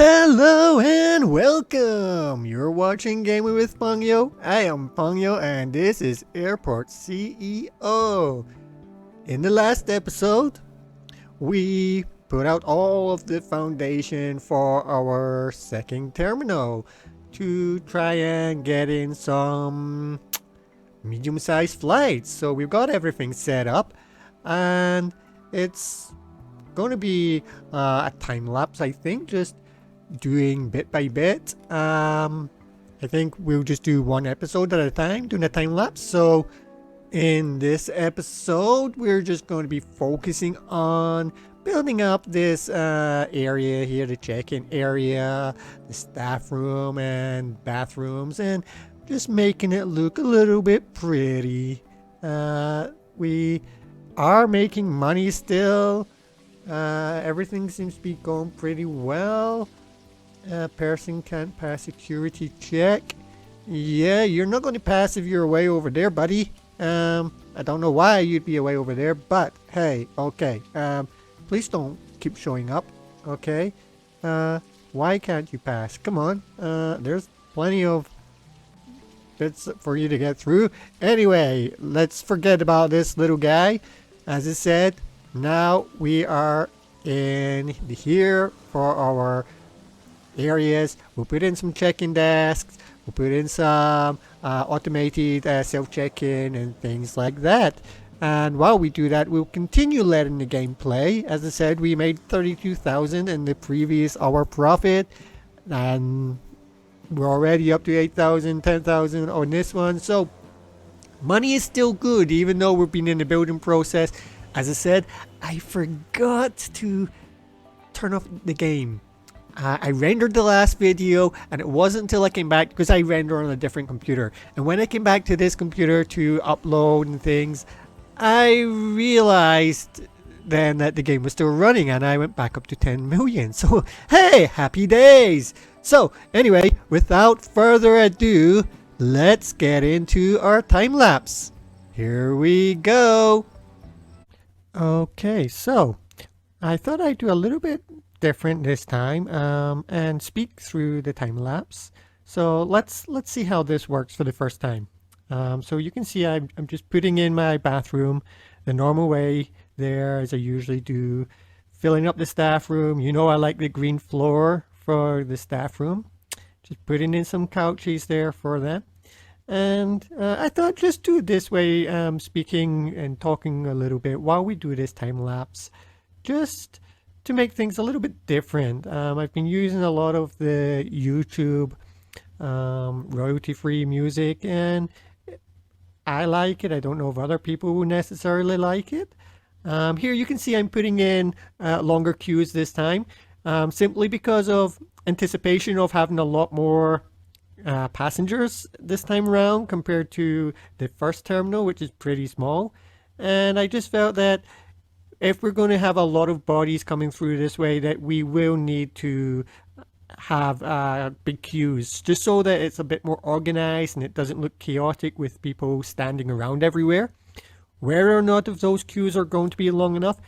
Hello and welcome! You're watching Gaming with PengYou. I am PengYou and this is Airport CEO. In the last episode, we put out all of the foundation for our second terminal to try and get in some medium-sized flights. So we've got everything set up and it's going to be a time lapse, I think, just doing bit by bit. I think we'll just do one episode at a time, doing a time lapse. So in this episode, we're just going to be focusing on building up this area here, the check-in area, the staff room and bathrooms, and just making it look a little bit pretty. We are making money still. Everything seems to be going pretty well. Person can't pass security check. Yeah, you're not going to pass if you're way over there, buddy. I don't know why you'd be away over there, but hey, okay. Please don't keep showing up, okay? Why can't you pass? Come on. There's plenty of bits for you to get through. Anyway, let's forget about this little guy. As I said, now we are in here for our areas. We'll put in some check-in desks. We'll put in some automated self-check-in and things like that. And while we do that, we'll continue letting the game play. As I said, we made 32,000 in the previous hour profit, and we're already up to 8,000, 10,000 on this one. So money is still good, even though we've been in the building process. As I said, I forgot to turn off the game. I rendered the last video, and it wasn't until I came back, because I render on a different computer, and when I came back to this computer to upload and things, I realized then that the game was still running, and I went back up to 10 million. So hey, happy days. So anyway, without further ado, let's get into our time lapse. Here we go. Okay, so I thought I'd do a little bit different this time and speak through the time lapse. So let's see how this works for the first time. So you can see I'm just putting in my bathroom the normal way there, as I usually do, filling up the staff room. You know, I like the green floor for the staff room. Just putting in some couches there for them. And I thought just do it this way, speaking and talking a little bit while we do this time lapse, just to make things a little bit different. I've been using a lot of the YouTube royalty-free music, and I like it. I don't know if other people will necessarily like it. Here you can see I'm putting in longer queues this time, simply because of anticipation of having a lot more passengers this time around compared to the first terminal, which is pretty small. And I just felt that if we're going to have a lot of bodies coming through this way, that we will need to have big queues, just so that it's a bit more organized and it doesn't look chaotic with people standing around everywhere. Whether or not if those queues are going to be long enough,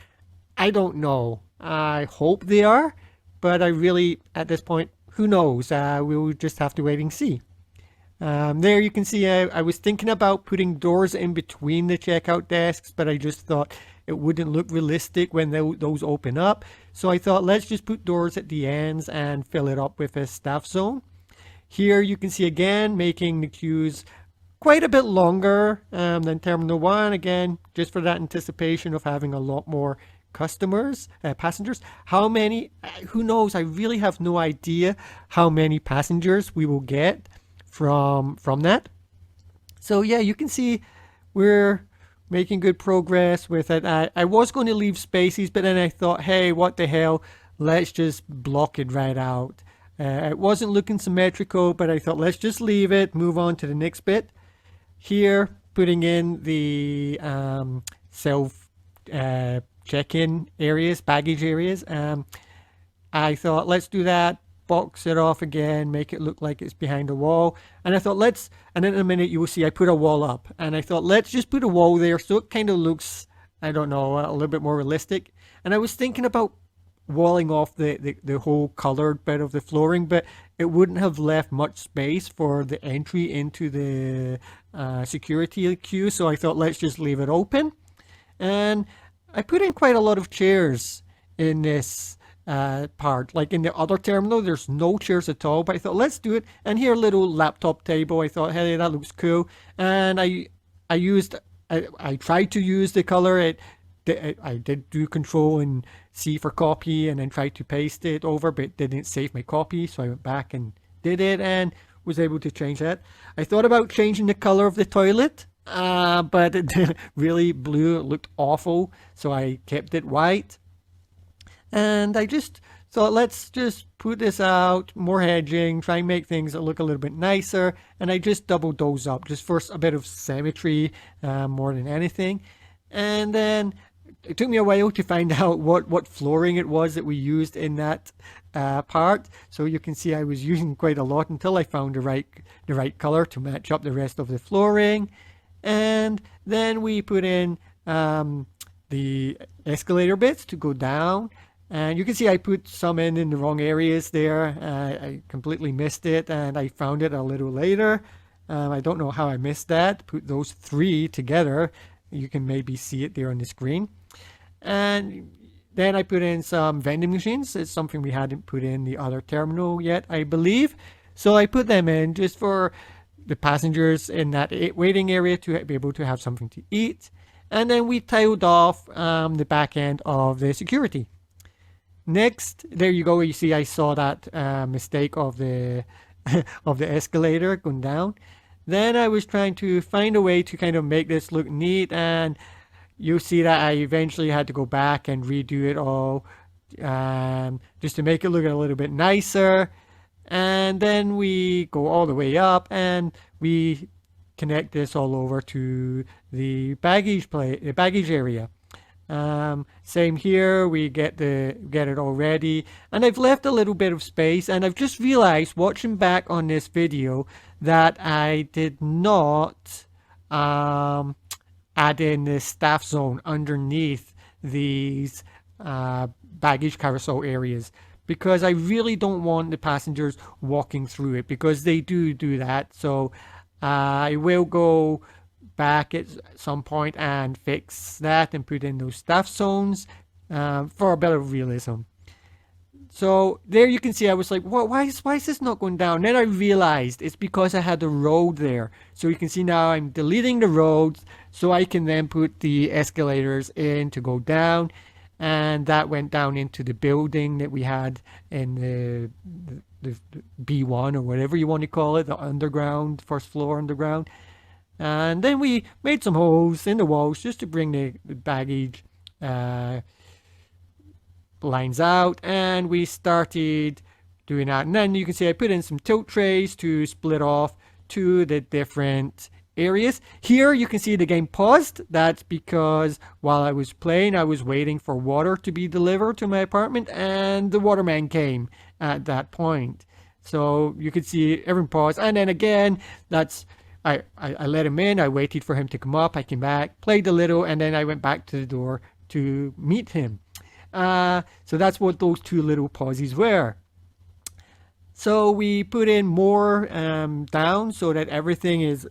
I don't know. I hope they are, but I really, at this point, who knows? We'll just have to wait and see. There you can see I was thinking about putting doors in between the checkout desks, but I just thought it wouldn't look realistic when those open up. So I thought, let's just put doors at the ends and fill it up with a staff zone. Here you can see again, making the queues quite a bit longer than Terminal 1. Again, just for that anticipation of having a lot more customers, passengers. How many? Who knows? I really have no idea how many passengers we will get from that. So yeah, you can see we're making good progress with it. I was going to leave spaces, but then I thought, hey, what the hell? Let's just block it right out. It wasn't looking symmetrical, but I thought, let's just leave it, move on to the next bit. Here, putting in the self check-in areas, baggage areas. I thought, let's do that, box it off again, make it look like it's behind a wall. And I thought, and in a minute you will see I put a wall up. And I thought, let's just put a wall there so it kind of looks, I don't know, a little bit more realistic. And I was thinking about walling off the whole colored bit of the flooring, but it wouldn't have left much space for the entry into the security queue. So I thought, let's just leave it open. And I put in quite a lot of chairs in this part. Like in the other terminal, there's no chairs at all, but I thought, let's do it. And here, a little laptop table. I thought, hey, that looks cool. And I tried to use the color. I did do Control and C for copy, and then tried to paste it over, but it didn't save my copy. So I went back and did it, and was able to change that. I thought about changing the color of the toilet, but it really blue. It looked awful, so I kept it white. And I just thought, let's just put this out, more hedging, try and make things that look a little bit nicer. And I just doubled those up, just for a bit of symmetry more than anything. And then it took me a while to find out what flooring it was that we used in that part. So you can see I was using quite a lot until I found the right color to match up the rest of the flooring. And then we put in the escalator bits to go down. And you can see I put some in the wrong areas there. I completely missed it, and I found it a little later. I don't know how I missed that. Put those three together. You can maybe see it there on the screen. And then I put in some vending machines. It's something we hadn't put in the other terminal yet, I believe. So I put them in just for the passengers in that waiting area to be able to have something to eat. And then we tiled off the back end of the security. Next, there you go. You see, I saw that mistake of the of the escalator going down. Then I was trying to find a way to kind of make this look neat, and you see that I eventually had to go back and redo it all just to make it look a little bit nicer. And then we go all the way up, and we connect this all over to the baggage area. Same here, we get it all ready, and I've left a little bit of space, and I've just realized watching back on this video that I did not add in the staff zone underneath these baggage carousel areas, because I really don't want the passengers walking through it, because they do that. So I will go back at some point and fix that and put in those staff zones for a better realism. So there you can see I was like, well, why is this not going down? Then I realized it's because I had a road there. So you can see now I'm deleting the roads so I can then put the escalators in to go down. And that went down into the building that we had in the B1 or whatever you want to call it, the underground, first floor underground. And then we made some holes in the walls just to bring the baggage lines out, and we started doing that. And then you can see I put in some tilt trays to split off to the different areas. Here you can see the game paused. That's because while I was playing, I was waiting for water to be delivered to my apartment, and the waterman came at that point. So you can see everything paused, and then again, I let him in. I waited for him to come up. I came back, played a little, and then I went back to the door to meet him. So that's what those two little pauses were. So we put in more down so that everything is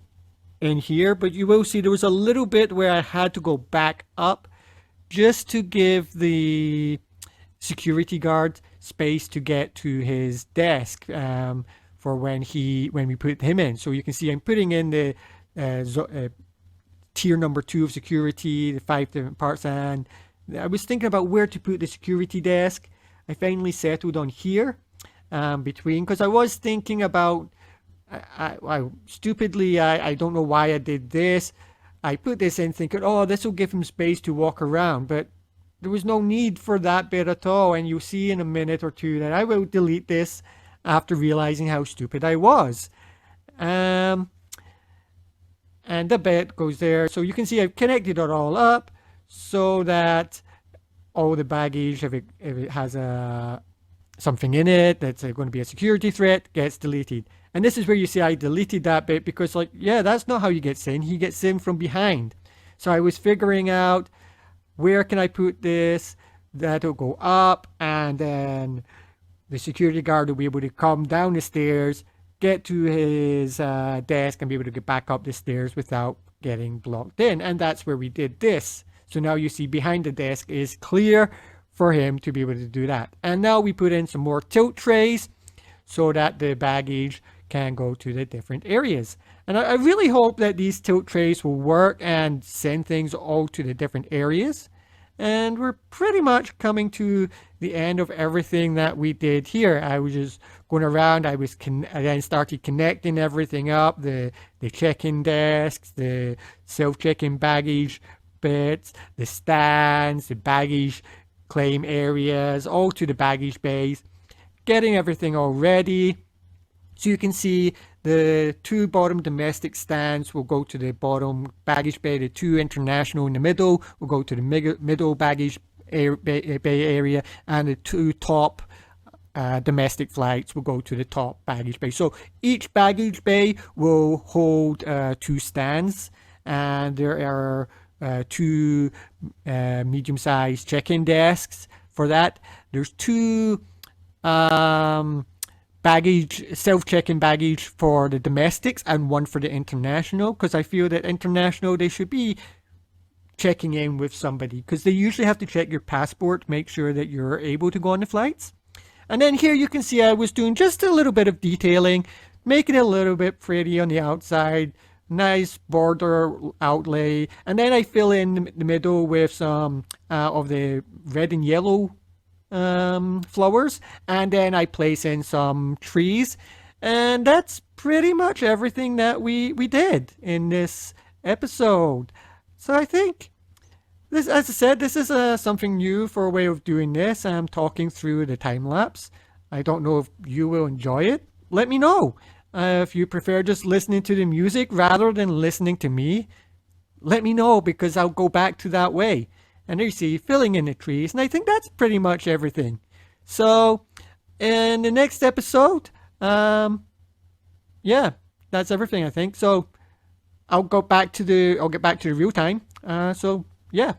in here. But you will see there was a little bit where I had to go back up just to give the security guard space to get to his desk. For when we put him in. So you can see I'm putting in the tier number 2 of security, the 5 different parts, and I was thinking about where to put the security desk. I finally settled on here between, because I was thinking about, stupidly, I don't know why I did this. I put this in thinking, oh, this will give him space to walk around, but there was no need for that bit at all, and you'll see in a minute or two that I will delete this after realizing how stupid I was. And the bit goes there. So you can see I've connected it all up so that all the baggage, if it has something in it that's going to be a security threat, gets deleted. And this is where you see I deleted that bit because, like, yeah, that's not how he gets in. He gets in from behind. So I was figuring out where can I put this that'll go up, and then the security guard will be able to come down the stairs, get to his desk, and be able to get back up the stairs without getting blocked in. And that's where we did this. So now you see behind the desk is clear for him to be able to do that. And now we put in some more tilt trays so that the baggage can go to the different areas. And I really hope that these tilt trays will work and send things all to the different areas. And we're pretty much coming to the end of everything that we did here. I was just going around. I then started connecting everything up, the check-in desks, the self-check-in baggage bits, the stands, the baggage claim areas, all to the baggage bays, getting everything all ready. So you can see the 2 bottom domestic stands will go to the bottom baggage bay. The 2 international in the middle will go to the middle baggage bay area. And the 2 top domestic flights will go to the top baggage bay. So each baggage bay will hold 2 stands. And there are 2 medium-sized check-in desks for that. There's 2... self-check-in baggage for the domestics and 1 for the international, because I feel that international, they should be checking in with somebody, because they usually have to check your passport to make sure that you're able to go on the flights. And then here you can see I was doing just a little bit of detailing, making it a little bit pretty on the outside, nice border outlay, and then I fill in the middle with some of the red and yellow flowers, and then I place in some trees, and that's pretty much everything that we did in this episode. So I think this, as I said, this is something new for a way of doing this. I'm talking through the time lapse. I don't know if you will enjoy it. Let me know if you prefer just listening to the music rather than listening to me. Let me know, because I'll go back to that way. And there you see, filling in the trees. And I think that's pretty much everything. So, in the next episode, yeah, that's everything, I think. So, I'll get back to the real time. So, yeah.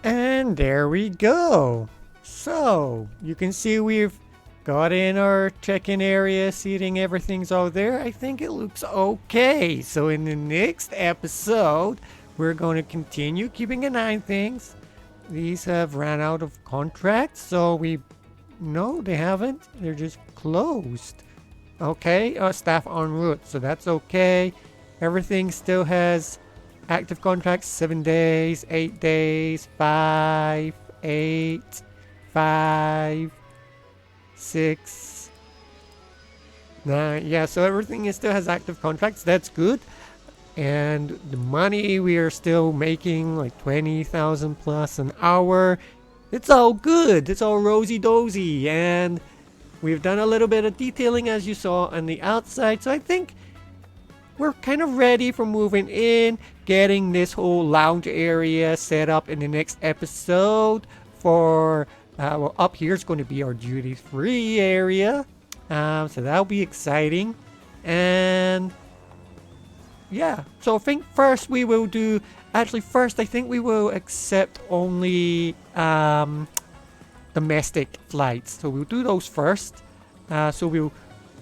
And there we go. So, you can see we've got in our check-in area, seating, everything's all there. I think it looks okay. So, in the next episode, we're going to continue keeping an eye on things. These have ran out of contracts, so no, they haven't. They're just closed. Okay, staff en route, so that's okay. Everything still has active contracts, 7 days, 8 days, 5, 8, 5, 6, 9. Yeah, so everything still has active contracts. That's good. And the money we are still making, like 20,000 plus an hour. It's all good. It's all rosy-dozy. And we've done a little bit of detailing, as you saw, on the outside. So I think we're kind of ready for moving in, getting this whole lounge area set up in the next episode. For, well, up here is going to be our duty-free area. So that'll be exciting. And yeah, so I think first we will do, actually first I think we will accept only domestic flights. So we'll do those first. So we'll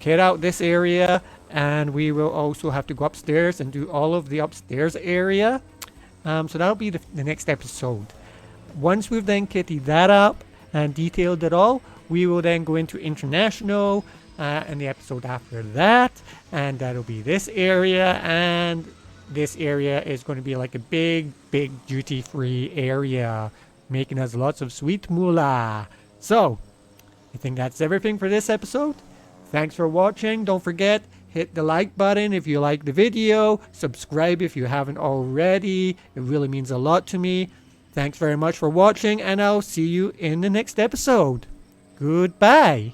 get out this area, and we will also have to go upstairs and do all of the upstairs area. So that'll be the next episode. Once we've then kitted that up and detailed it all, we will then go into international and the episode after that, and that'll be this area, and this area is going to be like a big duty-free area, making us lots of sweet moolah. So I think that's everything for this episode. Thanks for watching. Don't forget, hit the like button if you like the video, subscribe if you haven't already. It really means a lot to me. Thanks very much for watching, and I'll see you in the next episode. Goodbye.